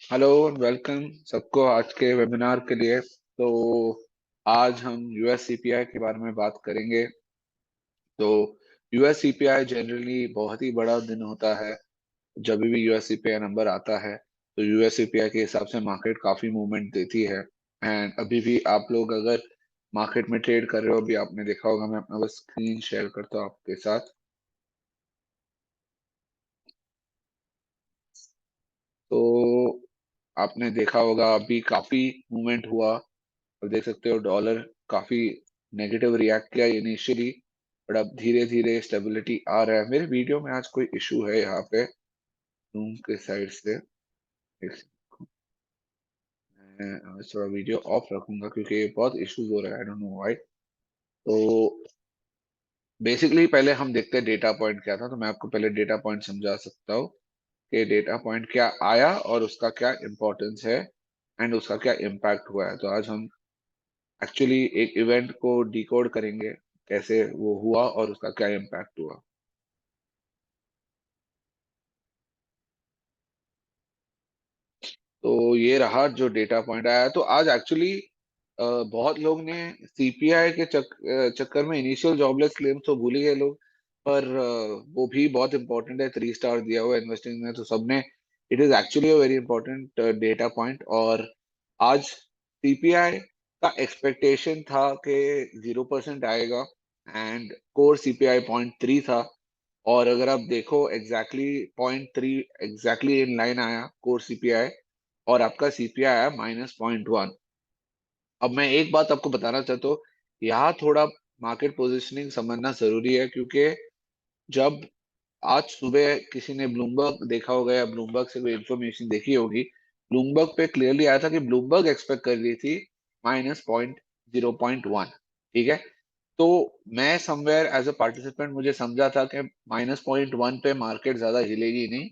Hello, welcome सबको आज के वेबिनार के लिए। तो आज हम यूएस सीपीआई के बारे में बात करेंगे। तो यूएस सीपीआई जनरली बहुत ही बड़ा दिन होता है। जब भी यूएस सीपीआई नंबर आता है तो यूएस सीपीआई के हिसाब से मार्केट काफी मूवमेंट देती है। एंड अभी भी आप लोग अगर मार्केट में ट्रेड कर रहे हो, अभी आपने देखा होगा, मैं अपना बस स्क्रीन शेयर करता हूँ आपके साथ। तो आपने देखा होगा अभी काफी मूवमेंट हुआ और देख सकते हो डॉलर काफी नेगेटिव रिएक्ट किया इनिशियली, बट अब धीरे धीरे स्टेबिलिटी आ रहा है। मेरे वीडियो में आज कोई इशू है यहाँ पे रूम के साइड से। एक second, मैं आज थोड़ा वीडियो ऑफ रखूंगा क्योंकि ये बहुत इश्यूज हो रहा है, आई डोंट नो व्हाई। तो बेसिकली पहले हम देखते हैं डेटा पॉइंट क्या था। तो मैं आपको पहले डेटा पॉइंट समझा सकता हूँ कि डेटा पॉइंट क्या आया और उसका क्या इम्पोर्टेंस है एंड उसका क्या इम्पैक्ट हुआ है। तो आज हम एक्चुअली एक इवेंट को डिकोड करेंगे, कैसे वो हुआ और उसका क्या इम्पैक्ट हुआ। तो ये रहा जो डेटा पॉइंट आया। तो आज एक्चुअली बहुत लोग ने सीपीआई के चक्कर में इनिशियल जॉबलेस क्लेम्स तो भूल ही गए लोग। पर वो भी बहुत इंपॉर्टेंट है, 3 स्टार दिया हुआ है इन्वेस्टिंग में, तो सबने it is actually a very important data point. और आज सीपीआई का एक्सपेक्टेशन था कि 0% आएगा एंड कोर सीपीआई 0.3 था। और अगर आप देखो एग्जैक्टली 0.3 एग्जैक्टली इन लाइन आया कोर सीपीआई, और आपका सीपीआई आया -0.1। अब मैं एक बात आपको बताना चाहता हूँ, यहाँ थोड़ा मार्केट पोजीशनिंग समझना जरूरी है, क्योंकि जब आज सुबह किसी ने ब्लूमबर्ग देखा होगा या ब्लूमबर्ग से कोई इन्फॉर्मेशन देखी होगी, ब्लूमबर्ग पे क्लियरली आया था कि ब्लूमबर्ग एक्सपेक्ट कर रही थी -0.1। ठीक है। तो मैं समवेयर एज अ पार्टिसिपेंट मुझे समझा था कि -0.1 पे मार्केट ज्यादा हिलेगी नहीं,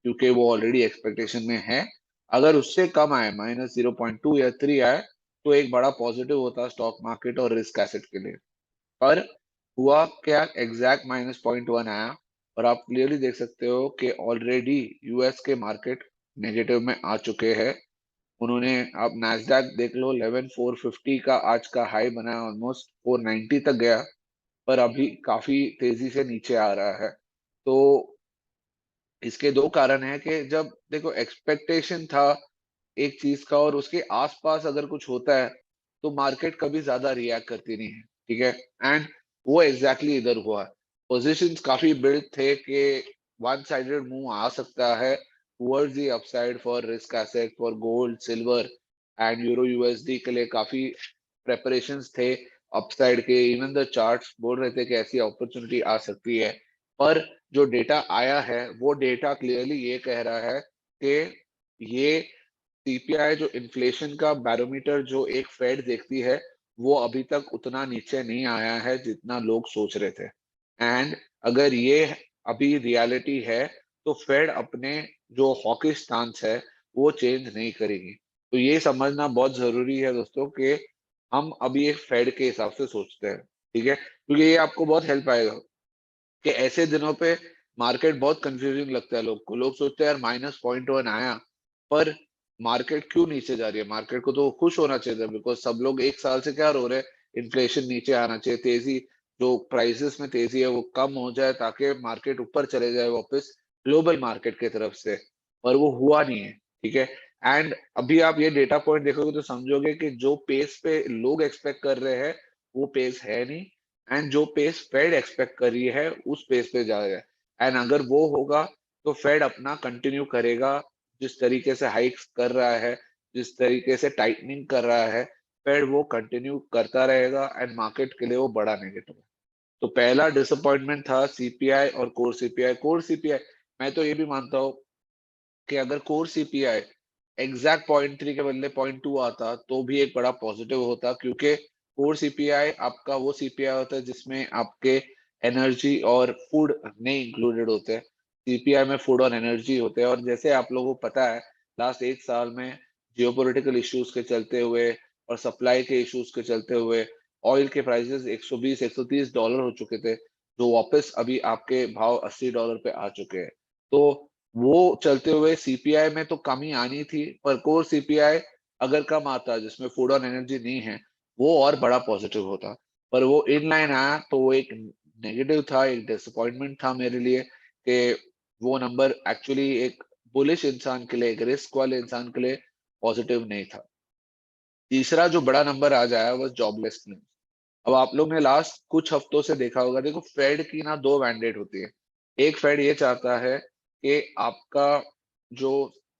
क्योंकि वो ऑलरेडी एक्सपेक्टेशन में है। अगर उससे कम आए, -0.2 या 3 आए, तो एक बड़ा पॉजिटिव होता स्टॉक मार्केट और रिस्क एसेट के लिए। पर हुआ क्या, एग्जैक्ट -0.1 आया। और आप क्लियरली देख सकते हो कि ऑलरेडी यूएस के मार्केट नेगेटिव में आ चुके हैं। उन्होंने, आप नैस्डैक देख लो, 11,450 का आज का हाई बनाया, ऑलमोस्ट 490 तक गया, पर अभी काफी तेजी से नीचे आ रहा है। तो इसके दो कारण हैं कि जब देखो एक्सपेक्टेशन था एक चीज का और उसके आसपास अगर कुछ होता है तो मार्केट कभी ज्यादा रिएक्ट करती नहीं है। ठीक है। एंड वो एग्जैक्टली इधर हुआ। पोजीशंस काफी बिल्ड थे कि वन साइडेड मूव आ सकता है towards the upside for risk asset, for gold, silver and euro USD के लिए काफी प्रेपरेशंस थे अपसाइड के। इवन द चार्ट्स बोल रहे थे कि ऐसी अपॉर्चुनिटी आ सकती है। पर जो डेटा आया है वो डेटा क्लियरली ये कह रहा है कि ये सीपीआई जो इन्फ्लेशन का बैरोमीटर जो एक फेड देखती है, वो अभी तक उतना नीचे नहीं आया है जितना लोग सोच रहे थे। एंड अगर ये अभी रियलिटी है तो फेड अपने जो हॉकिश स्टांस है वो चेंज नहीं करेगी। तो ये समझना बहुत जरूरी है दोस्तों कि हम अभी एक फेड के हिसाब से सोचते हैं। ठीक है, क्योंकि ये आपको बहुत हेल्प आएगा कि ऐसे दिनों पे मार्केट बहुत कंफ्यूजिंग लगता है लोग को। लोग सोचते हैं यार -0.1 आया, पर मार्केट क्यों नीचे जा रही है। मार्केट को तो खुश होना चाहिए था, बिकॉज सब लोग एक साल से क्या रो रहे हैं, इन्फ्लेशन नीचे आना चाहिए, तेजी, जो प्राइसेस में तेजी है वो कम हो जाए ताकि मार्केट ऊपर चले जाए वापस ग्लोबल मार्केट की तरफ से। पर वो हुआ नहीं है। ठीक है। एंड अभी आप ये डेटा पॉइंट देखोगे तो समझोगे कि जो पेस पे लोग एक्सपेक्ट कर रहे हैं वो पेस है नहीं, एंड जो पेस फेड एक्सपेक्ट कर रही है उस पेस पे जा रहा है। एंड अगर वो होगा तो फेड अपना कंटिन्यू करेगा, जिस तरीके से हाइक्स कर रहा है, जिस तरीके से टाइटनिंग कर रहा है, फेड वो कंटिन्यू करता रहेगा एंड मार्केट के लिए वो बड़ा नेगेटिव है। तो पहला डिसअपॉइंटमेंट था सीपीआई और कोर सीपीआई। कोर सीपीआई, मैं तो ये भी मानता हूँ कि अगर कोर सीपीआई एग्जैक्ट 0.3 के बदले 0.2 आता तो भी एक बड़ा पॉजिटिव होता, क्योंकि कोर सीपीआई आपका वो सीपीआई होता है जिसमें आपके एनर्जी और फूड नहीं इंक्लूडेड होते हैं। सीपीआई में फूड और एनर्जी होते हैं। और जैसे आप लोगों को पता है, लास्ट एक साल में जियोपॉलिटिकल इश्यूज के चलते हुए और सप्लाई के इश्यूज के चलते हुए ऑयल के प्राइसेस 120 130 डॉलर हो चुके थे, जो वापस अभी आपके भाव $80 पे आ चुके हैं। तो वो चलते हुए सीपीआई में तो कमी आनी थी, पर कोर सीपीआई अगर कम आता जिसमें फूड और एनर्जी नहीं है, वो और बड़ा पॉजिटिव होता। पर वो इन लाइन आया तो वो एक नेगेटिव था, एक डिसअपॉइंटमेंट था मेरे लिए कि वो नंबर एक्चुअली एक बुलिश इंसान के लिए, एक रिस्क वाले इंसान के लिए पॉजिटिव नहीं था। तीसरा जो बड़ा नंबर आज आया वो जॉबलेस क्लेम। अब आप लोग ने लास्ट कुछ हफ्तों से देखा होगा, देखो फेड की ना दो मैंडेट होती है। एक फेड ये चाहता है कि आपका जो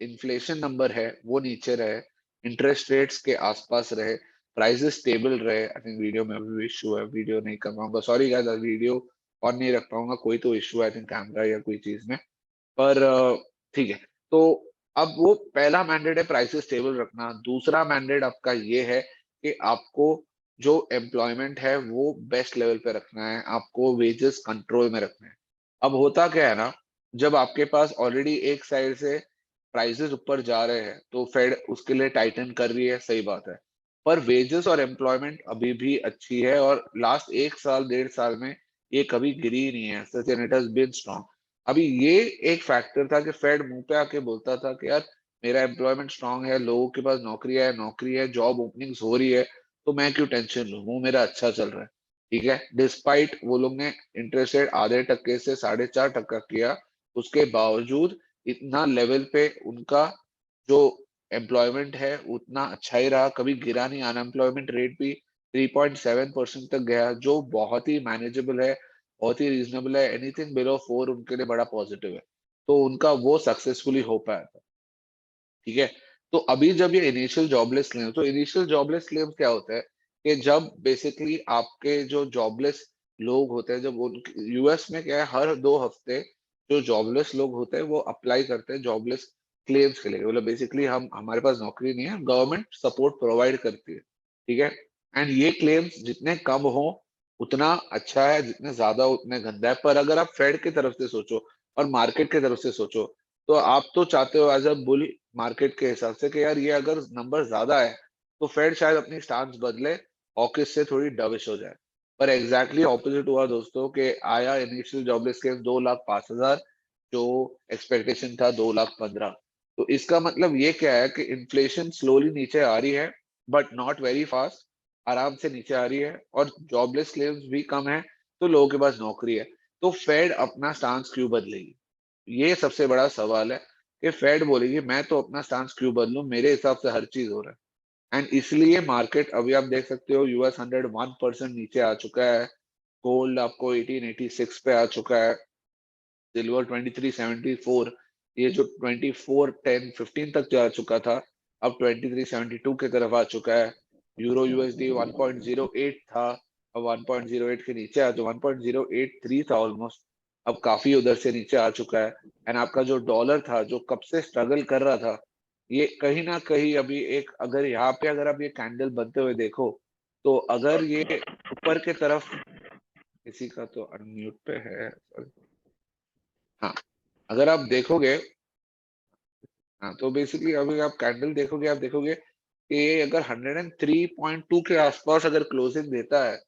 इन्फ्लेशन नंबर है वो नीचे रहे, इंटरेस्ट रेट्स के आसपास रहे, प्राइसेस स्टेबल रहे। आई थिंक वीडियो में भी इशू है, वीडियो नहीं कर पाऊंगा, सॉरी गाइस, वीडियो ऑन नहीं रख पाऊंगा, कोई तो इशू है आई थिंक कैमरा या कोई चीज में। पर ठीक है। तो अब वो पहला मैंडेट है प्राइसेस स्टेबल रखना। दूसरा मैंडेट आपका ये है कि आपको जो एम्प्लॉयमेंट है वो बेस्ट लेवल पे रखना है, आपको वेजेस कंट्रोल में रखना है। अब होता क्या है ना, जब आपके पास ऑलरेडी एक साइड से प्राइसेस ऊपर जा रहे हैं तो फेड उसके लिए टाइटन कर रही है, सही बात है। पर वेजेस और एम्प्लॉयमेंट अभी भी अच्छी है और लास्ट एक साल 1.5 साल में ये कभी गिरी ही नहीं है, such and it has been strong. अभी ये एक फैक्टर था कि फेड मुंह पे आके बोलता था कि यार मेरा एम्प्लॉयमेंट स्ट्रांग है, लोगों के पास नौकरी है, जॉब ओपनिंग्स हो रही है, तो मैं क्यों टेंशन लूं, वो मेरा अच्छा चल रहा है। ठीक है, डिस्पाइट वो लोग ने इंटरेस्ट रेट आधे टक्के से 4.5% किया, उसके बावजूद इतना लेवल पे उनका जो एम्प्लॉयमेंट है उतना अच्छा ही रहा, कभी गिरा नहीं। अनएम्प्लॉयमेंट रेट भी 3.7% तक गया, जो बहुत ही मैनेजेबल है, बहुत ही रीजनेबल है। एनीथिंग बिलो 4 उनके लिए बड़ा पॉजिटिव है, तो उनका वो सक्सेसफुली हो पाया था। ठीक है। तो अभी जब ये इनिशियल जॉबलेस क्लेम, तो इनिशियल जॉबलेस क्लेम क्या होता है कि जब बेसिकली आपके जो जॉबलेस लोग होते हैं, जब यूएस में क्या है, हर 2 हफ्ते जो जॉबलेस लोग होते हैं वो अप्लाई करते हैं जॉबलेस क्लेम्स के लिए। मतलब बेसिकली हम हमारे पास नौकरी नहीं है, गवर्नमेंट सपोर्ट प्रोवाइड करती है। ठीक है। एंड ये क्लेम्स जितने कम हो उतना अच्छा है, जितने ज्यादा उतने गंदा है। पर अगर आप फेड की तरफ से सोचो और मार्केट की तरफ से सोचो, तो आप तो चाहते हो एज अ बुल मार्केट के हिसाब से कि यार ये अगर नंबर ज्यादा है तो फेड शायद अपनी स्टांस बदले, हॉकिस से थोड़ी डविश हो जाए। पर एग्जैक्टली ऑपोजिट हुआ दोस्तों, के आया इनिशियल जॉबलेस केस 2,05,000, जो एक्सपेक्टेशन था 2,15,000। तो इसका मतलब ये क्या है कि इन्फ्लेशन स्लोली नीचे आ रही है, बट नॉट वेरी फास्ट, आराम से नीचे आ रही है, और जॉबलेस क्लेम्स भी कम है, तो लोगों के पास नौकरी है। तो फेड अपना स्टांस क्यों बदलेगी, ये सबसे बड़ा सवाल है। कि फेड बोलेगी मैं तो अपना स्टांस क्यों बदलूं, मेरे हिसाब से हर चीज हो रहा है। एंड इसलिए मार्केट अभी आप देख सकते हो US 100 1% नीचे आ चुका है, गोल्ड आपको 1886 पे आ चुका है, सिल्वर 2374, ये जो 24 10 15 तक जा चुका था, अब 2372 की तरफ आ चुका है। यूरो यूएसडी 1.08 था, अब 1.08 के नीचे आ, तो 1.083 था ऑलमोस्ट, अब काफी उधर से नीचे आ चुका है। एंड आपका जो डॉलर था जो कब से स्ट्रगल कर रहा था, ये कहीं ना कहीं अभी एक, अगर यहाँ पे अगर आप ये कैंडल बनते हुए देखो, तो अगर ये ऊपर के तरफ, किसी का तो अनम्यूट पे है, हाँ, अगर आप देखोगे, हाँ, तो बेसिकली अभी आप कैंडल देखोगे, आप देखोगे कि ये अगर 103.2 के आसपास अगर क्लोजिंग देता है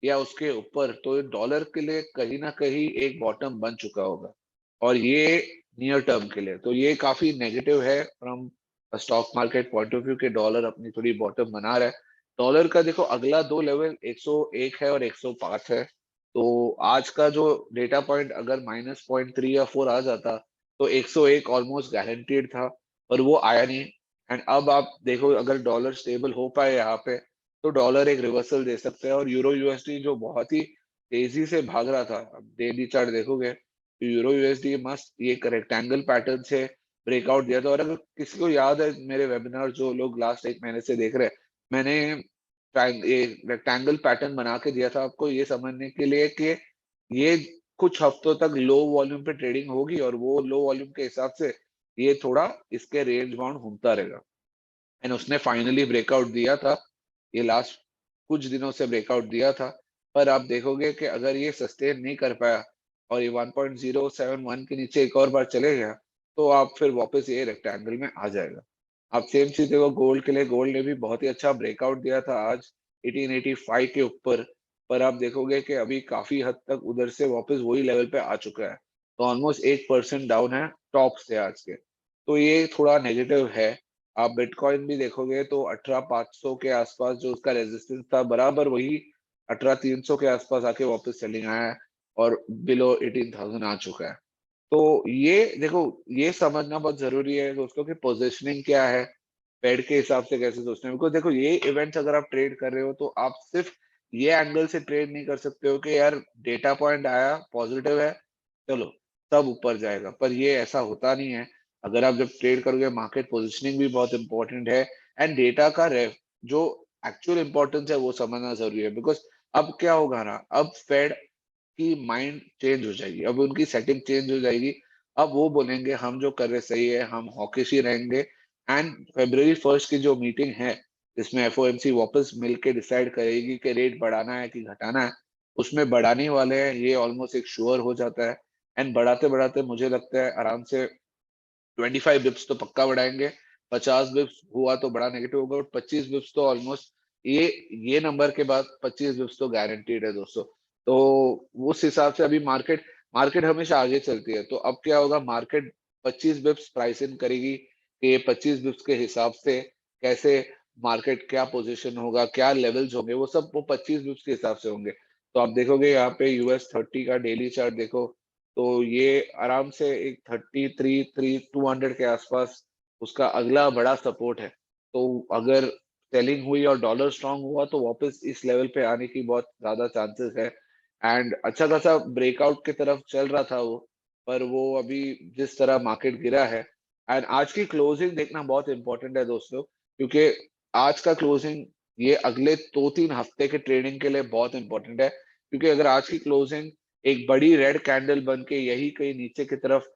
या उसके ऊपर, तो डॉलर के लिए कहीं ना कहीं एक बॉटम बन चुका होगा। और ये नियर टर्म के लिए तो ये काफी नेगेटिव है from stock market point of view, के डॉलर अपनी थोड़ी बॉटम बना रहा है। डॉलर का देखो अगला दो लेवल 101 है और 105 है। तो आज का जो डेटा पॉइंट अगर -0.3 या 4 आ जाता, तो 101 ऑलमोस्ट गारंटीड था, पर वो आया नहीं। एंड अब आप देखो अगर डॉलर स्टेबल हो पाए यहाँ पे, तो डॉलर एक रिवर्सल दे सकते हैं। और यूरो यूएसडी जो बहुत ही तेजी से भाग रहा था, अब डेली चार्ट देखोगे तो यूरो यूएसडी मस्त ये रेक्टेंगल पैटर्न से ब्रेकआउट दिया था। और अगर किसी को याद है मेरे वेबिनार जो लोग लास्ट 1 महीने से देख रहे हैं, मैंने ये रेक्टेंगल पैटर्न बना के दिया था आपको ये समझने के लिए कि ये कुछ हफ्तों तक लो वॉल्यूम पे ट्रेडिंग होगी, और वो लो वॉल्यूम के हिसाब से ये थोड़ा इसके रेंज बाउंड घूमता रहेगा। एंड उसने फाइनली ब्रेकआउट दिया था, ये लास्ट कुछ दिनों से ब्रेकआउट दिया था। पर आप देखोगे कि अगर ये सस्टेन नहीं कर पाया और ये 1.071 के नीचे एक और बार चले गया, तो आप फिर वापस ये रेक्टेंगल में आ जाएगा। आप सेम चीज देखो गोल्ड के लिए, गोल्ड ने भी बहुत ही अच्छा ब्रेकआउट दिया था आज 1885 के ऊपर। पर आप देखोगे कि अभी काफी हद तक उधर से वापस वही लेवल पे आ चुका है। तो ऑलमोस्ट 1% डाउन है टॉप से आज के। तो ये थोड़ा नेगेटिव है। आप बिटकॉइन भी देखोगे तो 18,500 के आसपास जो उसका रेजिस्टेंस था, बराबर वही 18,300 के आसपास आके वापस सेलिंग आया है और बिलो 18,000 आ चुका है। तो ये देखो, ये समझना बहुत जरूरी है दोस्तों कि पोजीशनिंग क्या है, फेड के हिसाब से कैसे सोचना है। बिकॉज देखो, ये इवेंट्स अगर आप ट्रेड कर रहे हो तो आप सिर्फ ये एंगल से ट्रेड नहीं कर सकते हो कि यार डेटा पॉइंट आया पॉजिटिव है, चलो सब ऊपर जाएगा, पर ये ऐसा होता नहीं है। अगर आप जब ट्रेड करोगे, मार्केट पोजीशनिंग भी बहुत इंपॉर्टेंट है, एंड डेटा का जो एक्चुअल इंपॉर्टेंस है वो समझना जरूरी है। बिकॉज अब क्या होगा ना, अब फेड की माइंड चेंज हो जाएगी, अब उनकी सेटिंग चेंज हो जाएगी। अब वो बोलेंगे हम जो कर रहे सही है, हम हॉकिश ही रहेंगे। एंड February 1 की जो मीटिंग है, जिसमें एफओएमसी वापस मिलके डिसाइड करेगी कि रेट बढ़ाना है कि घटाना है, उसमें बढ़ाने वाले हैं, ये ऑलमोस्ट एक श्योर हो जाता है। एंड बढ़ाते बढ़ाते मुझे लगता है आराम से 25 बिप्स तो पक्का बढ़ाएंगे। 50 बिप्स हुआ तो बड़ा नेगेटिव होगा, और 25 बिप्स तो ऑलमोस्ट ये ये नंबर के बाद 25 बिप्स तो गारंटीड है दोस्तों। तो उस हिसाब से अभी मार्केट मार्केट हमेशा आगे चलती है। तो अब क्या होगा, मार्केट 25 बिप्स प्राइस इन करेगी कि ये 25 बिप्स के हिसाब से कैसे मार्केट, क्या पोजीशन होगा, क्या लेवल्स होंगे, वो सब वो 25 बिप्स के हिसाब से होंगे। तो आप देखोगे यहाँ पे US 30 का डेली चार्ट देखो, तो ये आराम से एक 33,200 के आसपास उसका अगला बड़ा सपोर्ट है। तो अगर सेलिंग हुई और डॉलर स्ट्रांग हुआ तो वापस इस लेवल पे आने की बहुत ज्यादा चांसेस है। एंड अच्छा खासा ब्रेकआउट की तरफ चल रहा था वो, पर वो अभी जिस तरह मार्केट गिरा है। एंड आज की क्लोजिंग देखना बहुत इंपॉर्टेंट है दोस्तों, क्योंकि आज का क्लोजिंग ये अगले 2-3 हफ्ते के ट्रेडिंग के लिए बहुत इंपॉर्टेंट है। क्योंकि अगर आज की क्लोजिंग एक बड़ी रेड कैंडल बन के यही कहीं नीचे की तरफ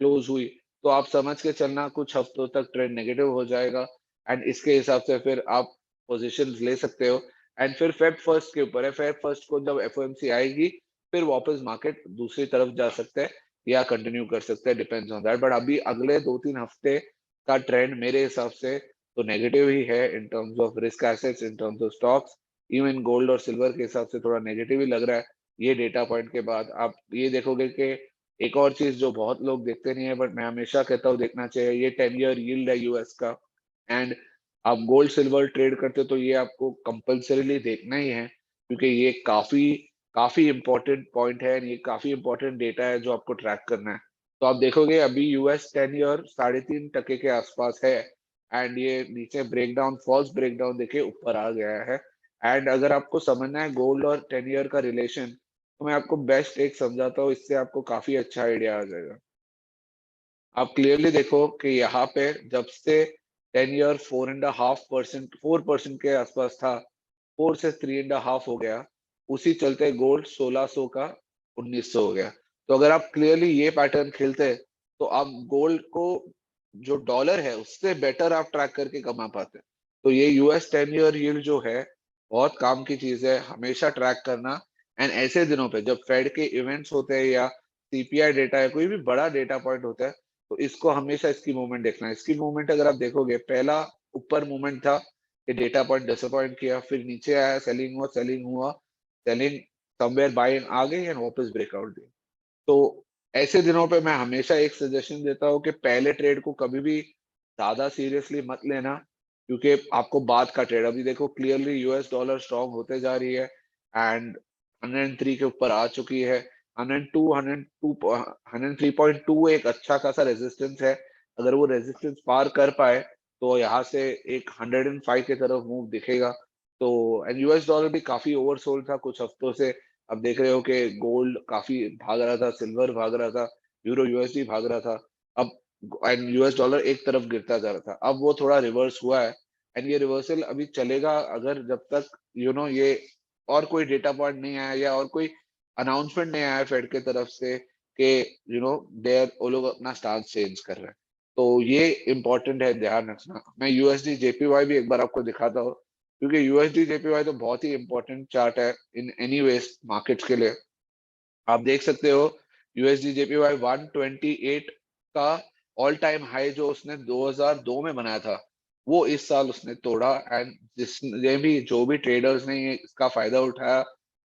क्लोज हुई, तो आप समझ के चलना कुछ हफ्तों तक ट्रेंड नेगेटिव हो जाएगा। एंड इसके हिसाब से फिर आप पोजीशन ले सकते हो। एंड फिर Feb 1 के ऊपर है, Feb 1 को जब एफओएमसी आएगी, फिर वापस मार्केट दूसरी तरफ जा सकता है या कंटिन्यू कर सकता है, डिपेंड्स ऑन दैट। बट अभी अगले 2-3 हफ्ते का ट्रेंड मेरे हिसाब से तो नेगेटिव ही है, in terms of risk assets, in terms of stocks. Even gold और सिल्वर के हिसाब से थोड़ा नेगेटिव ही लग रहा है। ये डेटा पॉइंट के बाद आप ये देखोगे कि एक और चीज जो बहुत लोग देखते नहीं है, बट मैं हमेशा कहता हूँ देखना चाहिए, ये 10 ईयर यील्ड है यूएस का। एंड आप गोल्ड सिल्वर ट्रेड करते हो तो ये आपको कंपल्सरीली देखना ही है, क्योंकि ये काफी काफी इंपॉर्टेंट पॉइंट है, ये काफी इंपॉर्टेंट डेटा है जो आपको ट्रैक करना है। तो आप देखोगे अभी यूएस 10 ईयर 3.5% के आसपास है। एंड ये नीचे ब्रेकडाउन, फॉल्स ब्रेकडाउन देखे ऊपर आ गया है। एंड अगर आपको समझना है गोल्ड और 10 ईयर का रिलेशन, तो मैं आपको बेस्ट एक समझाता हूँ, इससे आपको काफी अच्छा आइडिया आ जाएगा। आप क्लियरली देखो कि यहाँ पे जब से 10 ईयर 4.5%, 4% के आसपास था, 4 से 3.5 हो गया, उसी चलते गोल्ड 1600 का 1900 हो गया। तो अगर आप क्लियरली ये पैटर्न खेलते तो आप गोल्ड को जो डॉलर है उससे बेटर आप ट्रैक करके कमा पाते। तो ये US 10 ईयर यील्ड जो है, बहुत काम की चीज है, हमेशा ट्रैक करना। एंड ऐसे दिनों पे जब फेड के इवेंट्स होते हैं या सीपीआई डेटा है, कोई भी बड़ा डेटा पॉइंट होता है, तो इसको हमेशा इसकी मूवमेंट देखना है। इसकी मूवमेंट अगर आप देखोगे, पहला ऊपर मूवमेंट था, ये डेटा पॉइंट डिसअपॉइंट किया, फिर नीचे आया, सेलिंग हुआ, सेलिंग समवेयर बाइंग आ गई एंड वापस ब्रेकआउट दिया। तो ऐसे दिनों पे मैं हमेशा एक सजेशन देता हूँ कि पहले ट्रेड को कभी भी ज्यादा सीरियसली मत लेना, क्योंकि आपको बाद का ट्रेड, अभी देखो क्लियरली यूएस डॉलर स्ट्रांग होते जा रही है एंड 103 के ऊपर आ चुकी है। 103.2 एक अच्छा खासा रेजिस्टेंस है। अगर वो रेजिस्टेंस पार कर पाए तो यहाँ से एक 105 की तरफ मूव दिखेगा। तो एंड यूएस डॉलर भी काफी ओवरसोल्ड था कुछ हफ्तों से। अब देख रहे हो कि गोल्ड काफी भाग रहा था, सिल्वर भाग रहा था, यूरो यूएसडी भाग रहा था। अब एंड यूएस डॉलर एक तरफ गिरता जा रहा था, अब वो थोड़ा रिवर्स हुआ है। एंड ये रिवर्सल अभी चलेगा, अगर जब तक ये और कोई डेटा पॉइंट नहीं आया या और कोई अनाउंसमेंट नहीं आया फेड के तरफ से कि देयर वो लोग अपना स्टांस चेंज कर रहे हैं। तो ये इंपॉर्टेंट है, ध्यान रखना। मैं यूएसडी जेपीवाई भी एक बार आपको दिखाता हूँ, क्योंकि यूएसडी जेपीवाई तो बहुत ही इंपॉर्टेंट चार्ट है इन एनी वेज मार्केट्स के लिए। आप देख सकते हो यूएसडी जेपीवाई 128 का ऑल टाइम हाई जो उसने 2002 में बनाया था, वो इस साल उसने तोड़ा। एंड जिसने भी जो भी ट्रेडर्स ने इसका फायदा उठाया,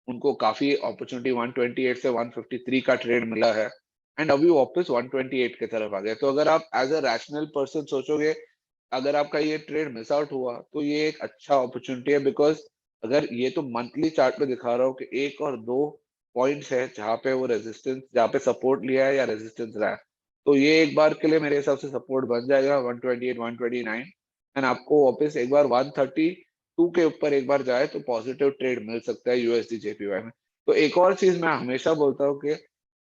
उनको काफी अपॉर्चुनिटी 128 से 153 का ट्रेड मिला है। एंड अभी वापस 128 की तरफ आ गया। तो अगर आप एज अ रैशनल पर्सन सोचोगे, अगर आपका ये ट्रेड मिस आउट हुआ तो ये एक अच्छा अपॉर्चुनिटी है, बिकॉज अगर ये तो मंथली चार्ट पे दिखा रहा हूँ कि 1 और 2 पॉइंट्स है जहाँ पे वो रेजिस्टेंस, जहाँ पे सपोर्ट लिया है या रेजिस्टेंस रहा है, तो ये एक बार के लिए मेरे हिसाब से सपोर्ट बन जाएगा 128 129, एंड आपको वापस एक बार 132 के ऊपर एक बार जाए तो पॉजिटिव ट्रेड मिल सकता है यूएसडी जेपीवाई में। तो एक और चीज मैं हमेशा बोलता हूँ कि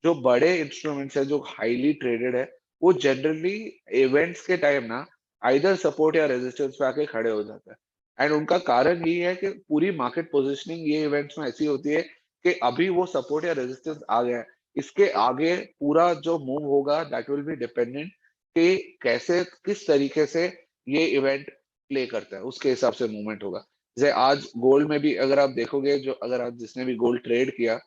जो बड़े इंस्ट्रूमेंट्स है जो हाईली ट्रेडेड है, वो जनरली इवेंट्स के टाइम ना आइदर सपोर्ट या रेजिस्टेंस पे आके खड़े हो जाता है। एंड उनका कारण ये है कि पूरी मार्केट पोजीशनिंग ये इवेंट्स में ऐसी होती है कि अभी वो सपोर्ट या रेजिस्टेंस आ गया है, इसके आगे पूरा जो मूव होगा दैट विल बी डिपेंडेंट कि कैसे किस तरीके से ये इवेंट प्ले करता है, उसके हिसाब से मूवमेंट होगा। जैसे आज गोल्ड में भी अगर आप देखोगे, जो अगर आप जिसने भी गोल्ड ट्रेड किया,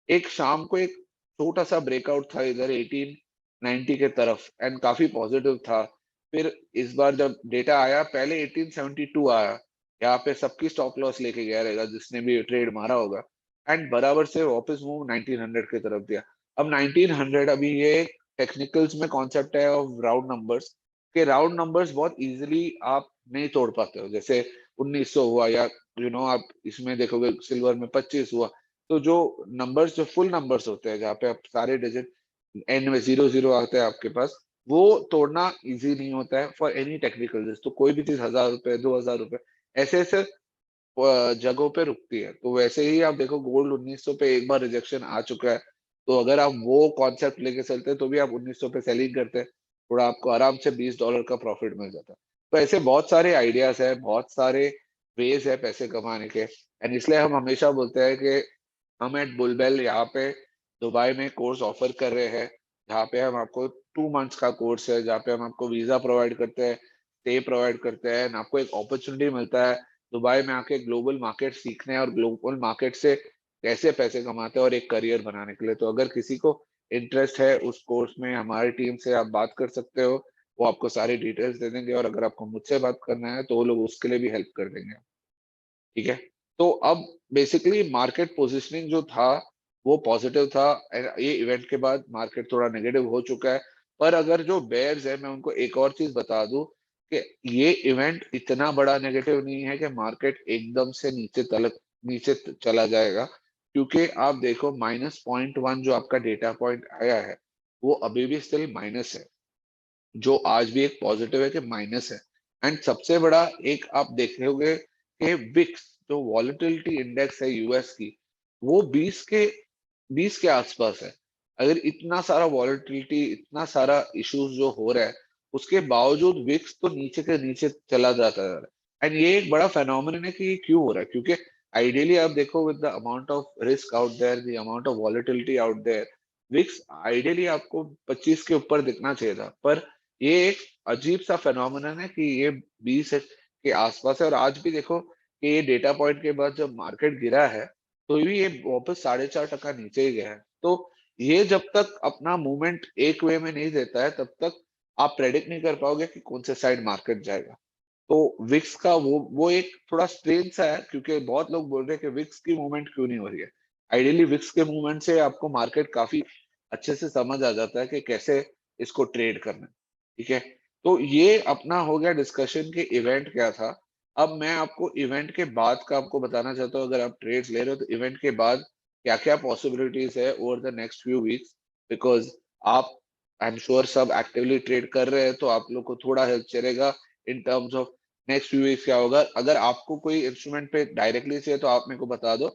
एक शाम को एक छोटा सा ब्रेकआउट था इधर 1890 के तरफ एंड काफी पॉजिटिव था। फिर इस बार जब डेटा आया, पहले 1872 आया, यहाँ पे सबकी स्टॉप लॉस लेके गया रहेगा जिसने भी ट्रेड मारा होगा, एंड बराबर से वापस मूव 1900 की तरफ दिया। अब 1900 अभी ये टेक्निकल्स में कॉन्सेप्ट है ऑफ राउंड नंबर्स, के राउंड नंबर्स बहुत इजीली आप नहीं तोड़ पाते हो। जैसे 1900 हुआ, या आप इसमें देखोगे सिल्वर में 25 हुआ, तो जो नंबर्स, जो फुल नंबर्स होते हैं जहाँ पे आप सारे डिजिट एंड में 00 आते हैं आपके पास, वो तोड़ना इजी नहीं होता है फॉर एनी टेक्निकल। तो कोई भी चीज 1000 रुपए 2000 रुपए ऐसे ऐसे जगहों पे रुकती है। तो वैसे ही आप देखो गोल्ड 1900 पे एक बार रिजेक्शन आ चुका है, तो अगर आप वो कॉन्सेप्ट लेके चलते हैं तो भी आप 1900 पे सेलिंग करते हैं, थोड़ा आपको आराम से $20 का प्रॉफिट मिल जाता है। तो ऐसे बहुत सारे आइडियाज है, बहुत सारे वेज है पैसे कमाने के, एंड इसलिए हम हमेशा बोलते हैं कि हम एट बुलबेल यहाँ पे दुबई में कोर्स ऑफर कर रहे हैं, जहाँ पे हम आपको 2 मंथ्स का कोर्स है, जहाँ पे हम आपको वीजा प्रोवाइड करते हैं, स्टे प्रोवाइड करते हैं, and आपको एक अपॉर्चुनिटी मिलता है दुबई में आके ग्लोबल मार्केट सीखने और ग्लोबल मार्केट से कैसे पैसे कमाते हैं और एक करियर बनाने के लिए। तो अगर किसी को इंटरेस्ट है उस कोर्स में, हमारी टीम से आप बात कर सकते हो, वो आपको सारी डिटेल्स दे देंगे, और अगर आपको मुझसे बात करना है तो वो लोग उसके लिए भी हेल्प कर देंगे। ठीक है। तो अब बेसिकली मार्केट पोजीशनिंग जो था वो पॉजिटिव था, ये इवेंट के बाद मार्केट थोड़ा नेगेटिव हो चुका है। पर अगर जो बेयर्स है, मैं उनको एक और चीज बता दूं कि ये इवेंट इतना बड़ा नेगेटिव नहीं है कि मार्केट एकदम से नीचे चला जाएगा, क्योंकि आप देखो -0.1 जो आपका डेटा पॉइंट आया है, वो अभी भी स्टिल माइनस है, जो आज भी एक पॉजिटिव है कि माइनस है। एंड सबसे बड़ा एक आप देखोगे कि विक्स जो वॉलेटिलिटी इंडेक्स है यूएस की, वो 20 के आसपास है। अगर इतना सारा वॉलेटिलिटी, इतना सारा इश्यूज जो हो रहा है, उसके बावजूद विक्स तो नीचे के नीचे चला जाता है। एंड ये एक बड़ा फेनोमेनन है कि ये क्यों हो रहा है, क्योंकि आइडियली आप देखो with the amount of risk out there, the amount of volatility out there, VIX ideally आपको 25 के ऊपर दिखना चाहिए था, पर ये एक अजीब सा फेनोमेनन है कि ये 20 के आसपास है। और आज भी देखो कि ये डेटा पॉइंट के बाद जब मार्केट गिरा है, तो भी ये वापस 4.5% नीचे ही गया है। तो ये जब तक अपना मूवमेंट एक वे में नहीं देता है, तब तक आप प्रेडिक्ट नहीं कर पाओगे कि कौन से साइड मार्केट जाएगा। तो विक्स का वो एक थोड़ा स्ट्रेंज सा है, क्योंकि बहुत लोग बोल रहे हैं कि विक्स की मूवमेंट क्यों नहीं हो रही है। आइडियली विक्स के मूवमेंट से आपको मार्केट काफी अच्छे से समझ आ जाता है कि कैसे इसको ट्रेड करना है। ठीक है। तो ये अपना हो गया डिस्कशन कि इवेंट क्या था। अब मैं आपको इवेंट के बाद का आपको बताना चाहता हूँ, अगर आप ट्रेड्स ले रहे हो तो इवेंट के बाद क्या क्या पॉसिबिलिटीज है over the next few weeks, because आप, आई एम श्योर सब एक्टिवली ट्रेड कर रहे हैं, तो आप लोग को थोड़ा हेल्प चलेगा in terms of next few weeks क्या होगा। अगर आपको कोई इंस्ट्रूमेंट पे डायरेक्टली चाहिए तो आप मेरे को बता दो,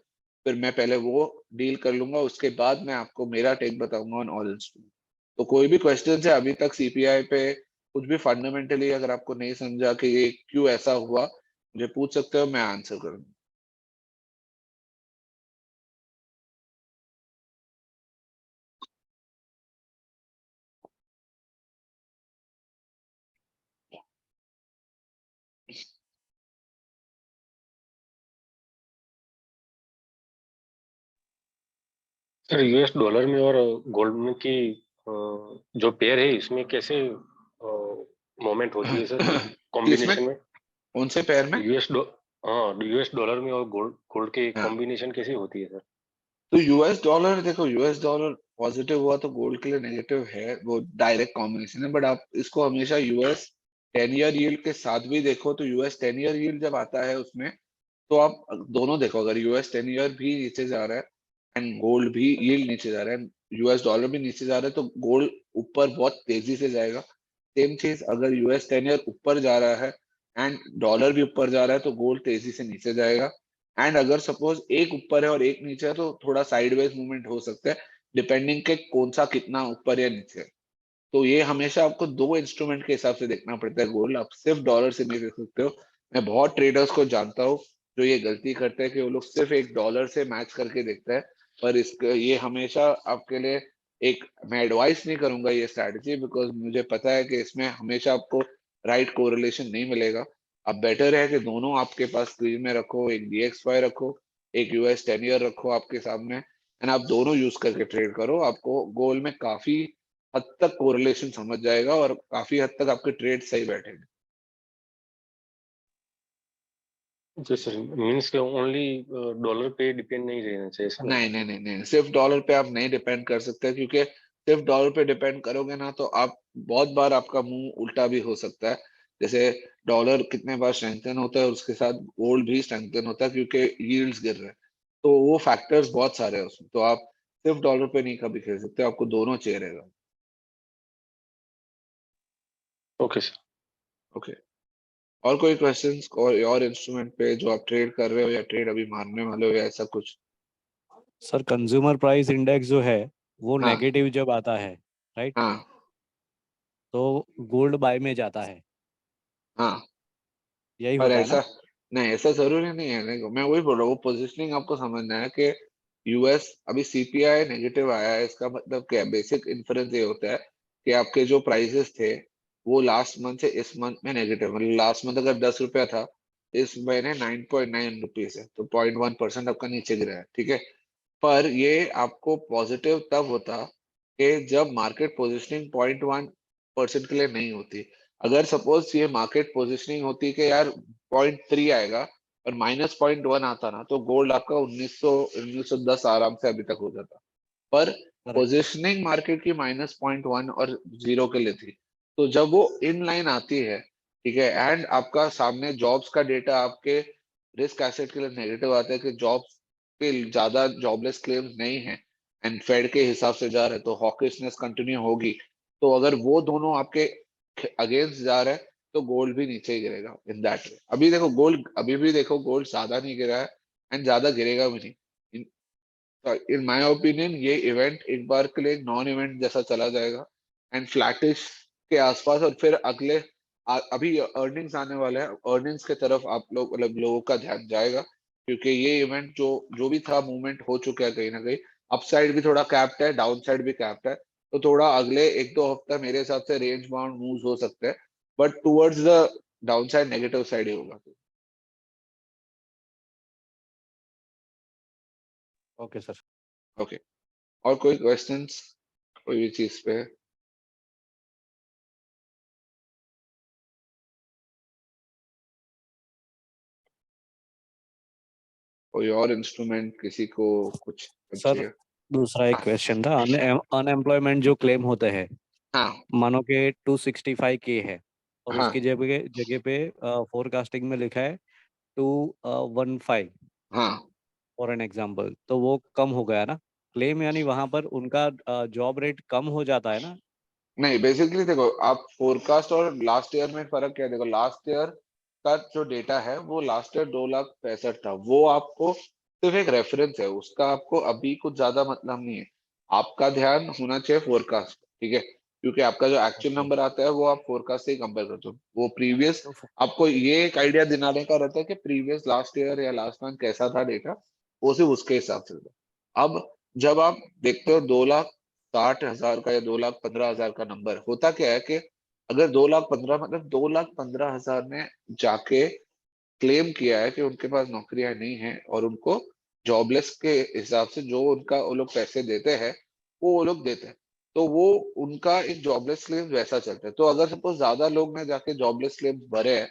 फिर मैं पहले वो डील कर लूंगा, उसके बाद मैं आपको मेरा टेक बताऊंगा ऑन ऑल इंस्ट्रूमेंट। तो कोई भी क्वेश्चन है अभी तक सीपीआई पे, कुछ भी फंडामेंटली अगर आपको नहीं समझा कि ये क्यों ऐसा हुआ, मुझे पूछ सकते हो, मैं आंसर करूंगा। सर यूएस डॉलर में और गोल्ड में की जो पेयर है इसमें कैसे मोमेंट होती है सर, किसमें, कॉम्बिनेशन में? कौन से पेयर में? यूएस डॉ हाँ, यूएस डॉलर में और गोल्ड गोल्ड की हाँ, कॉम्बिनेशन कैसी होती है सर? तो यूएस डॉलर देखो, यूएस डॉलर पॉजिटिव हुआ तो गोल्ड के लिए नेगेटिव है, वो डायरेक्ट कॉम्बिनेशन है। बट आप इसको हमेशा यूएस 10 ईयर यील्ड के साथ भी देखो, तो यूएस 10 ईयर यील्ड जब आता है उसमें, तो आप दोनों देखो, अगर यूएस 10 ईयर भी नीचे जा रहा है एंड गोल्ड भी यील्ड नीचे जा रहा है, यूएस डॉलर भी नीचे जा रहा है, तो गोल्ड ऊपर बहुत तेजी से जाएगा। सेम चीज अगर यूएस 10 ईयर ऊपर जा रहा है एंड डॉलर भी ऊपर जा रहा है, तो गोल्ड तेजी से नीचे जाएगा। एंड अगर सपोज एक ऊपर है और एक नीचे है, तो थोड़ा साइडवेज मूवमेंट हो सकता है, डिपेंडिंग के कौन सा कितना ऊपर या नीचे है। तो ये हमेशा आपको दो इंस्ट्रूमेंट के हिसाब से देखना पड़ता है गोल्ड, आप सिर्फ डॉलर से नहीं देख सकते हो। मैं बहुत ट्रेडर्स को जानता हूँ जो ये गलती करते हैं कि वो लोग सिर्फ एक डॉलर से मैच करके देखते हैं। पर इसका ये हमेशा आपके लिए एक, मैं एडवाइस नहीं करूंगा ये स्ट्रैटेजी, बिकॉज मुझे पता है कि इसमें हमेशा आपको राइट कोरिलेशन नहीं मिलेगा। अब बेटर है कि दोनों आपके पास स्क्रीन में रखो, एक DXY रखो, एक यूएस 10 ईयर रखो आपके सामने, एंड आप दोनों यूज करके ट्रेड करो। आपको गोल्ड में काफी हद तक कोरिलेशन समझ जाएगा और काफी हद तक आपके ट्रेड सही बैठेंगे। जी सर, मीन्स के ओनली डॉलर पे डिपेंड नहीं रहना चाहिए, ऐसा ना? नहीं नहीं नहीं नहीं, सिर्फ डॉलर पे आप नहीं डिपेंड कर सकते, क्योंकि सिर्फ डॉलर पे डिपेंड करोगे ना, तो आप बहुत बार आपका मुंह उल्टा भी हो सकता है। जैसे डॉलर कितने बार स्ट्रेंथन होता है, उसके साथ गोल्ड भी स्ट्रेंथन होता है, क्योंकि यील्ड्स गिर रहे हैं। तो वो फैक्टर्स बहुत सारे हैं उसमें, तो आप सिर्फ डॉलर पे नहीं कभी खेल सकते, आपको दोनों चाहिए रहेगा। Okay sir. ओके। और कोई क्वेश्चंस और इंस्ट्रूमेंट पे जो आप ट्रेड कर रहे हो या ट्रेड अभी मारने वाले हो या ऐसा कुछ? सर कंज्यूमर प्राइस इंडेक्स जो है वो हाँ नेगेटिव जब आता है, राइट, हाँ तो गोल्ड बाय में जाता है, हाँ। यही पर होता है ऐसा ना? नहीं, ऐसा जरूरी नहीं है। देखो मैं वही बोल रहा हूँ, वो पोजिशनिंग आपको समझना है कि यूएस अभी सीपीआई नेगेटिव आया है, इसका मतलब क्या है? बेसिक इन्फरेंस ये होता है कि आपके जो प्राइसेस थे वो लास्ट मंथ से इस मंथ में नेगेटिव, मतलब लास्ट मंथ अगर 10 रुपया था, इस महीने 9.9 रुपीज है, तो 0.1% आपका नीचे गिरा है, ठीक है। पर ये आपको पॉजिटिव तब होता कि जब मार्केट पोजिशनिंग 0.1% के लिए नहीं होती। अगर सपोज ये मार्केट पोजिशनिंग होती कि यार 0.3 आएगा और -0.1 आता ना, तो गोल्ड आपका 1910 आराम से अभी तक हो जाता। पर करेक्ट। पोजिशनिंग मार्केट की -0.1 और जीरो के लिए थी। तो जब वो इन लाइन आती है, ठीक है, एंड आपका सामने जॉब्स का डेटा आपके रिस्क एसेट के लिए नेगेटिव आता है कि जॉब्स पे ज्यादा जॉबलेस क्लेम्स नहीं है एंड फेड के हिसाब से जा रहे हैं, तो हॉकिशनेस कंटिन्यू होगी। तो अगर वो दोनों आपके अगेंस्ट जा रहे हैं, तो गोल्ड भी नीचे ही गिरेगा इन दैट वे। अभी देखो गोल्ड, अभी भी देखो गोल्ड ज्यादा नहीं गिरा है एंड ज्यादा गिरेगा भी नहीं। इन माय ओपिनियन ये इवेंट एक बार के लिए नॉन इवेंट जैसा चला जाएगा एंड फ्लैटिश के आसपास, और फिर अगले अभी अर्निंग्स आने वाले हैं, अर्निंग्स के तरफ आप लोग, मतलब लोगों का ध्यान जाएगा, क्योंकि ये इवेंट जो जो भी था मूवमेंट हो चुका है कहीं ना कहीं। अपसाइड भी थोड़ा कैप्ट है, डाउन साइड भी कैप्ट है, तो थोड़ा अगले एक दो हफ्ता मेरे हिसाब से रेंज बाउंड मूव्स हो सकते हैं, but towards the down side negative side ही होगा। Okay sir. ओके। और कोई क्वेश्चंस कोई भी चीज पे? कोई और इंस्ट्रूमेंट किसी को कुछ सर चाहिए? दूसरा एक हाँ क्वेश्चन था, अनएम्प्लॉयमेंट जो क्लेम होते हैं, हाँ मानो कि 265K है और हाँ उसकी जगह जगह पे फोरकास्टिंग में लिखा है 215 हाँ। फॉर एन एग्जांपल, तो वो कम हो गया ना क्लेम, यानी वहां पर उनका जॉब रेट कम हो जाता है ना? नहीं, बेसिकली देखो, आप फोरकास्ट और लास्ट ईयर में फर्क क्या है? देखो लास्ट ईयर का जो डेटा है वो लास्ट ईयर 2,65,000 था, वो आपको सिर्फ एक रेफरेंस है, उसका आपको अभी कुछ ज्यादा मतलब नहीं है। आपका ध्यान होना चाहिए फोरकास्ट, ठीक है, क्योंकि आपका जो एक्चुअल ओके। नंबर आता है वो आप फोरकास्ट से ही कंपेयर करते हो, वो प्रीवियस। तो आपको ये एक आइडिया दिलाने का रहता है कि प्रीवियस लास्ट ईयर या लास्ट मंथ कैसा था डेटा, वो सिर्फ उसके हिसाब से था। अब जब आप देखते हो 2,60,000 का या 2,15,000 का नंबर, होता क्या है कि अगर 2,15,000 मतलब 2,15,000 ने जाके क्लेम किया है कि उनके पास नौकरियां नहीं है और उनको जॉबलेस के हिसाब से जो उनका वो लोग पैसे देते हैं, वो लोग देते हैं, तो वो उनका एक जॉबलेस क्लेम वैसा चलता है। तो अगर सपोज ज्यादा लोग ने जाके जॉबलेस क्लेम भरे हैं,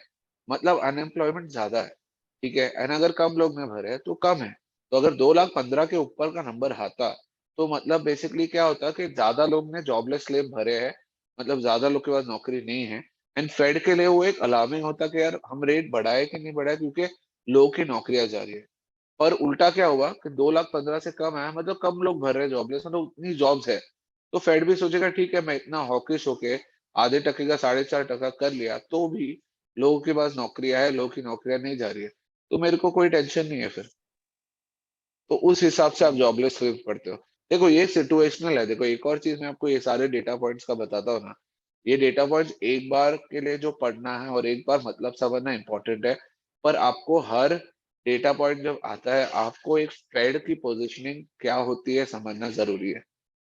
मतलब अनएम्प्लॉयमेंट ज्यादा है, ठीक है, एंड अगर कम लोग ने भरे हैं तो कम है। तो अगर 2,15,000 के ऊपर का नंबर आता, तो मतलब बेसिकली क्या होता है कि ज्यादा लोग ने जॉबलेस क्लेम भरे हैं, मतलब ज्यादा लोग के पास नौकरी नहीं है। एंड फेड के लिए वो एक अलार्मिंग होता है कि यार हम रेट बढ़ाए कि नहीं बढ़ाए, क्योंकि लोगों की नौकरियां जा रही है। पर उल्टा क्या हुआ कि 2,15,000 से कम आया, मतलब कम लोग भर रहे हैं जॉबलेस, मतलब उतनी जॉब्स है। तो फेड भी सोचेगा ठीक है, मैं इतना हॉकिश होके आधे टके का 4.5% कर लिया, तो भी लोगों के पास नौकरियां है, लोगों की नौकरियां नहीं जा रही है, तो मेरे को कोई टेंशन नहीं है फिर। तो उस हिसाब से आप जॉबलेस क्लेम पढ़ते हो। देखो ये सिचुएशनल है। देखो एक और चीज मैं आपको ये सारे डेटा पॉइंट्स का बताता हूँ ना, ये डेटा पॉइंट्स एक बार के लिए जो पढ़ना है और एक बार मतलब समझना इंपॉर्टेंट है। पर आपको हर डेटा पॉइंट जब आता है, आपको एक फेड की पोजीशनिंग क्या होती है समझना जरूरी है।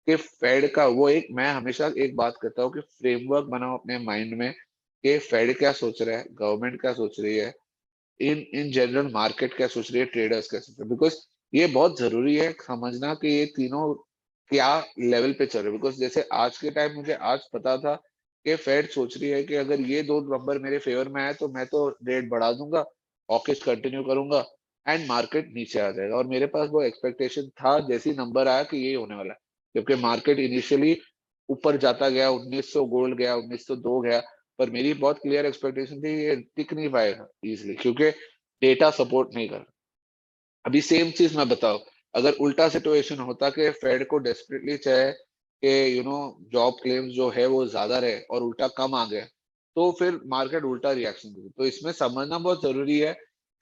कि फेड का वो एक, मैं हमेशा एक बात करता हूँ कि फ्रेमवर्क बनाओ अपने माइंड में कि फेड क्या सोच रहा है, गवर्नमेंट क्या सोच रही है, इन जनरल मार्केट क्या सोच रही है, ट्रेडर्स क्या सोच रहे हैं। बिकॉज ये बहुत जरूरी है समझना कि ये तीनों क्या लेवल पे चल रहे हैं। बिकॉज जैसे आज के टाइम मुझे आज पता था कि फेड सोच रही है कि अगर ये दो नंबर मेरे फेवर में आए तो मैं तो रेट बढ़ा दूंगा, हॉकिश कंटिन्यू करूंगा, एंड मार्केट नीचे आ जाएगा। और मेरे पास वो एक्सपेक्टेशन था जैसे ही नंबर आया कि ये होने वाला है, क्योंकि मार्केट इनिशियली ऊपर जाता गया, 1900 गोल्ड गया, 1902 गया। पर मेरी बहुत क्लियर एक्सपेक्टेशन थी ये टिक नहीं पाएगा इजिली, क्योंकि डेटा सपोर्ट नहीं कर रहा। अभी सेम चीज मैं बताऊं, अगर उल्टा सिचुएशन होता कि फेड को डेस्परेटली चाहे कि जॉब क्लेम्स जो है वो ज्यादा रहे और उल्टा कम आ गया, तो फिर मार्केट उल्टा रिएक्शन देती। तो इसमें समझना बहुत जरूरी है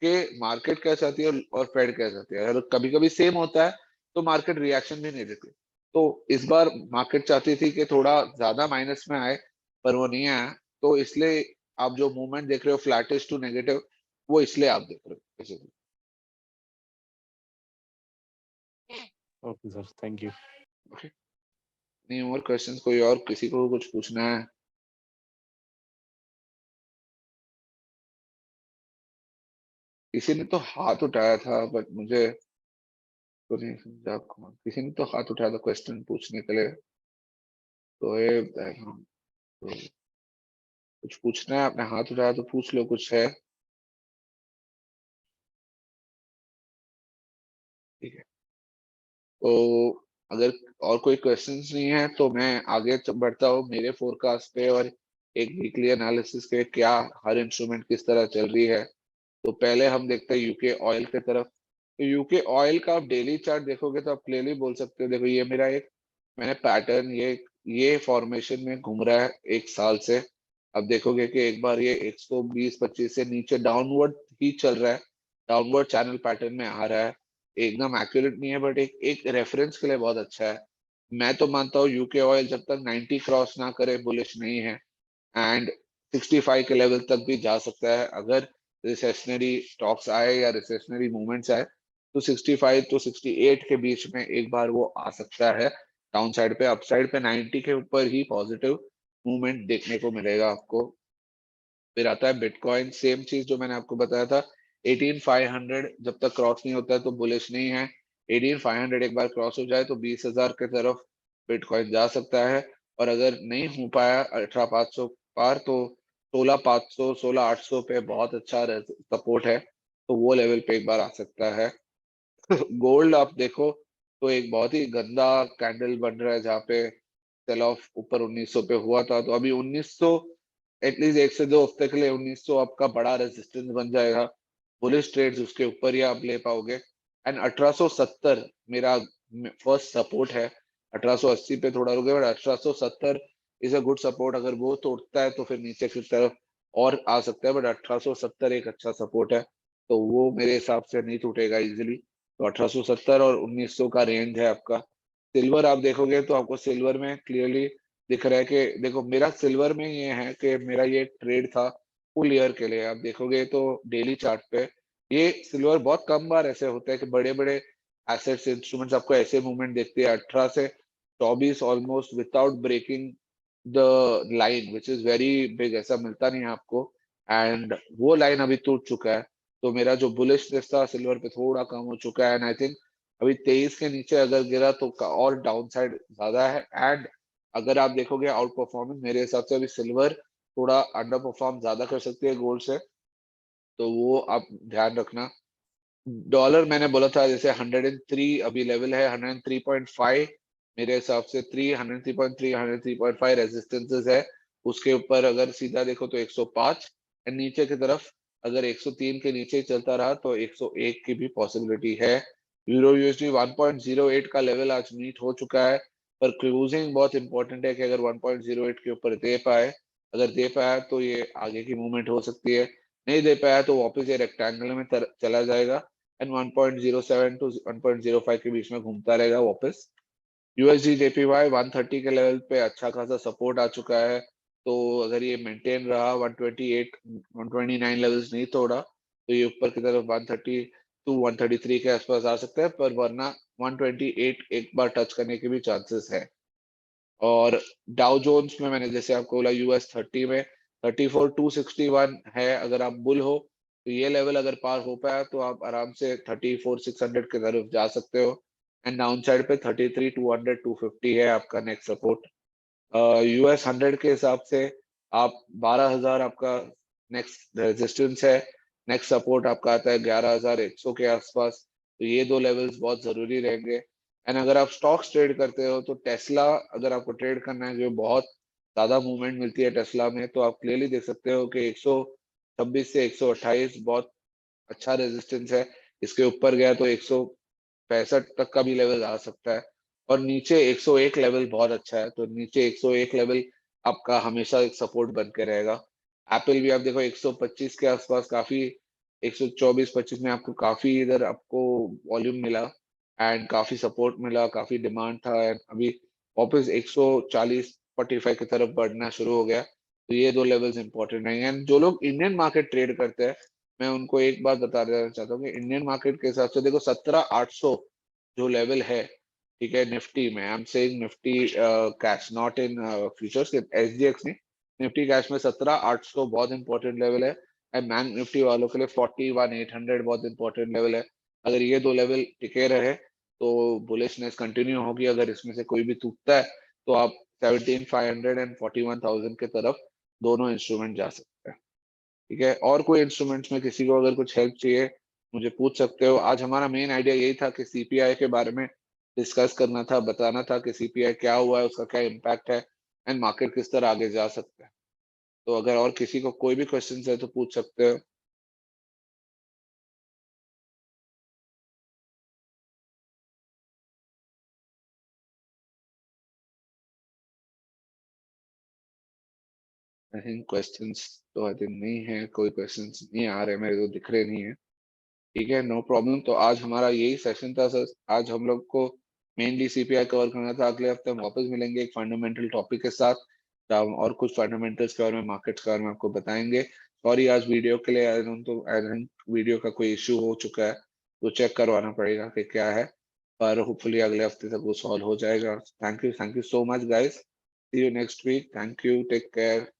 कि मार्केट क्या चाहती है और फेड क्या चाहती है। अगर कभी कभी सेम होता है तो मार्केट रिएक्शन भी नहीं देती। तो इस बार मार्केट चाहती थी कि थोड़ा ज्यादा माइनस में आए, पर वो नहीं आया। तो इसलिए आप जो मूवमेंट देख रहे हो फ्लैटिश टू नेगेटिव, वो इसलिए आप देख रहे हो basically। Okay sir, thank you. Okay, नहीं और क्वेश्चंस, कोई और किसी को कुछ पूछना है? किसी ने तो हाथ उठाया था बट मुझे तो नहीं समझा कौन। किसी ने तो हाथ उठाया था क्वेश्चन पूछने के लिए। तो ये तो कुछ पूछना है, आपने हाथ उठाया तो पूछ लो, कुछ है? ठीक है, तो अगर और कोई क्वेश्चंस नहीं है तो मैं आगे बढ़ता हूँ मेरे फोरकास्ट पे और एक वीकली एनालिसिस पे, क्या हर इंस्ट्रूमेंट किस तरह चल रही है। तो पहले हम देखते हैं यूके ऑयल की तरफ। तो यूके ऑयल का आप डेली चार्ट देखोगे तो आप क्लियरली बोल सकते हो, देखो ये मेरा एक, मैंने पैटर्न ये फॉर्मेशन में घूम रहा है एक साल से। अब देखोगे कि एक बार ये 120-25 से नीचे डाउनवर्ड ही चल रहा है, डाउनवर्ड चैनल पैटर्न में आ रहा है। एकदम एक्यूरेट नहीं है बट एक एक रेफरेंस के लिए बहुत अच्छा है। मैं तो मानता हूँ यूके ऑयल जब तक 90 क्रॉस ना करे बुलिश नहीं है। एंड 65 के लेवल तक भी जा सकता है अगर रिसेशनरी स्टॉक्स आए या रिसेशनरी मूवमेंट्स आए। तो 65 तो 68 के बीच में एक बार वो आ सकता है डाउन साइड पे। अपसाइड पे 90 के ऊपर ही पॉजिटिव मूवमेंट देखने को मिलेगा आपको। फिर आता है बिटकॉइन, सेम चीज जो मैंने आपको बताया था, 18,500 जब तक क्रॉस नहीं होता है तो बुलिश नहीं है। 18,500 एक बार क्रॉस हो जाए तो 20,000 के तरफ बिटकॉइन जा सकता है। और अगर नहीं हो पाया 18,500 पार, तो 16,500 16,800 पे बहुत अच्छा सपोर्ट है, तो वो लेवल पे एक बार आ सकता है। गोल्ड आप देखो तो एक बहुत ही गंदा कैंडल बन रहा है, जहाँ पे सेल ऑफ ऊपर 1900 पे हुआ था। तो अभी 1900 एटलीस्ट 1 से 2 हफ्ते के लिए 1900 आपका बड़ा रेजिस्टेंस बन जाएगा। बुलिश ट्रेड्स उसके ऊपर ही आप ले पाओगे। एंड 1870 मेरा फर्स्ट सपोर्ट है। 1880 पे थोड़ा रुके but 1870 is a good support. अगर वो तोड़ता है तो फिर नीचे की तरफ और आ सकता है, बट 1870 एक अच्छा सपोर्ट है। तो वो मेरे हिसाब से नहीं टूटेगा इजिली। तो 1870 और 1900 का रेंज है आपका। सिल्वर आप देखोगे तो आपको सिल्वर में क्लियरली दिख रहा है कि देखो मेरा सिल्वर में ये है कि मेरा ये ट्रेड था फुल ईयर के लिए। आप देखोगे तो डेली चार्ट पे ये सिल्वर बहुत कम बार ऐसे होता है कि बड़े बड़े एसेट्स इंस्ट्रूमेंट्स आपको ऐसे मूवमेंट देखते हैं। 18 से 24 almost without breaking the line which is very big, ऐसा मिलता नहीं है आपको। एंड वो लाइन अभी टूट चुका है। तो मेरा जो बुलिशनेस था सिल्वर पे थोड़ा कम हो चुका है। एंड आई थिंक अभी 23 के नीचे अगर गिरा तो और डाउन साइड ज्यादा है। एंड अगर आप देखोगे आउट परफॉर्मेंस, मेरे हिसाब से अभी सिल्वर थोड़ा अंडर परफॉर्म ज्यादा कर सकती है गोल्ड से। तो वो आप ध्यान रखना। डॉलर मैंने बोला था जैसे 103 अभी लेवल है, 103.5 मेरे हिसाब से 103.3 103.5 रेजिस्टेंसेस है। उसके ऊपर अगर सीधा देखो तो 105 एंड नीचे की तरफ अगर 103 के नीचे चलता रहा तो 101 की भी पॉसिबिलिटी है। यूरो यूएसडी 1.08 का लेवल आज मीट हो चुका है, पर क्रूजिंग बहुत इंपॉर्टेंट है कि अगर 1.08 के ऊपर दे पाए, अगर दे पाया तो ये आगे की मूवमेंट हो सकती है, नहीं दे पाया तो वापस ये रेक्टेंगल में चला जाएगा एंड 1.07 टू 1.05 के बीच में घूमता रहेगा वापस। यूएसडी जेपीवाई 130 के लेवल पे अच्छा खासा सपोर्ट आ चुका है, तो अगर ये मेंटेन रहा 128 129 लेवल्स नहीं तोड़ा तो ये ऊपर की तरफ 130 टू 133 के आसपास आ सकता है, पर वरना 128 एक बार टच करने के भी चांसेस है। और डाउ जोन्स में मैंने जैसे आपको बोला यूएस 30 में 34,261 है, अगर आप बुल हो तो ये लेवल अगर पार हो पाया तो आप आराम से 34,600 की तरफ जा सकते हो एंड डाउन साइड पे 33,200 250 है आपका नेक्स्ट सपोर्ट। यूएस 100 के हिसाब से आप 12,000 आपका नेक्स्ट रेजिस्टेंस है, नेक्स्ट सपोर्ट आपका आता है 11,100 के आसपास, तो ये दो लेवल्स बहुत जरूरी रहेंगे। एंड अगर आप स्टॉक्स ट्रेड करते हो तो टेस्ला अगर आपको ट्रेड करना है, जो बहुत ज्यादा मूवमेंट मिलती है टेस्ला में, तो आप क्लियरली देख सकते हो कि 126 से 128 बहुत अच्छा रेजिस्टेंस है। इसके ऊपर गया तो 165 तक का भी लेवल आ सकता है, और नीचे 101 लेवल बहुत अच्छा है, तो नीचे 101 लेवल आपका हमेशा एक सपोर्ट बन के रहेगा। एप्पल भी आप देखो 125 के आसपास काफी 124-25 में आपको काफी इधर आपको वॉल्यूम मिला एंड काफी सपोर्ट मिला, काफी डिमांड था एंड अभी वापस 140-45 की तरफ बढ़ना शुरू हो गया। तो ये दो लेवल्स इंपॉर्टेंट हैं एंड जो लोग इंडियन मार्केट ट्रेड करते हैं, मैं उनको एक बात बता देना चाहता हूँ कि इंडियन मार्केट के हिसाब से देखो 17,800 जो लेवल है, ठीक है, निफ्टी में, I am saying Nifty cash not in futures, SGX नहीं, निफ्टी कैश में 17,800 बहुत इंपॉर्टेंट लेवल है एंड बैंक निफ्टी वालों के लिए 41,800 बहुत इंपॉर्टेंट लेवल है। अगर ये दो लेवल टिके रहे तो बुलिशनेस कंटिन्यू होगी, अगर इसमें से कोई भी टूटता है तो आप 17,500 एंड 41,000 के तरफ दोनों इंस्ट्रूमेंट जा सकते हैं। ठीक है, और कोई इंस्ट्रूमेंट्स में किसी को अगर कुछ हेल्प चाहिए मुझे पूछ सकते हो। आज हमारा मेन आइडिया यही था कि सीपीआई के बारे में डिस्कस करना था, बताना था कि सीपीआई क्या हुआ है, उसका क्या इम्पैक्ट है एंड मार्केट किस तरह आगे जा सकता है। तो अगर और किसी को कोई भी क्वेश्चन है तो पूछ सकते हो। आई थिंक क्वेश्चंस तो आई थिंक नहीं है, कोई क्वेश्चंस नहीं आ रहे, मेरे को दिख रहे नहीं है। ठीक है, नो प्रॉब्लम। तो आज हमारा यही सेशन था सर, आज हम लोग को मेनली सीपीआई कवर करना था। अगले हफ्ते हम वापस मिलेंगे एक फंडामेंटल टॉपिक के साथ, जहाँ हम और कुछ फंडामेंटल्स के बारे में, मार्केट्स के बारे में आपको बताएंगे। सॉरी आज वीडियो के लिए आई थिंक वीडियो का कोई इशू हो चुका है, तो चेक करवाना पड़ेगा कि क्या है, पर होपफुली अगले हफ्ते तक वो सॉल्व हो जाएगा। Thank you so much guys, see you next week, thank you, take care.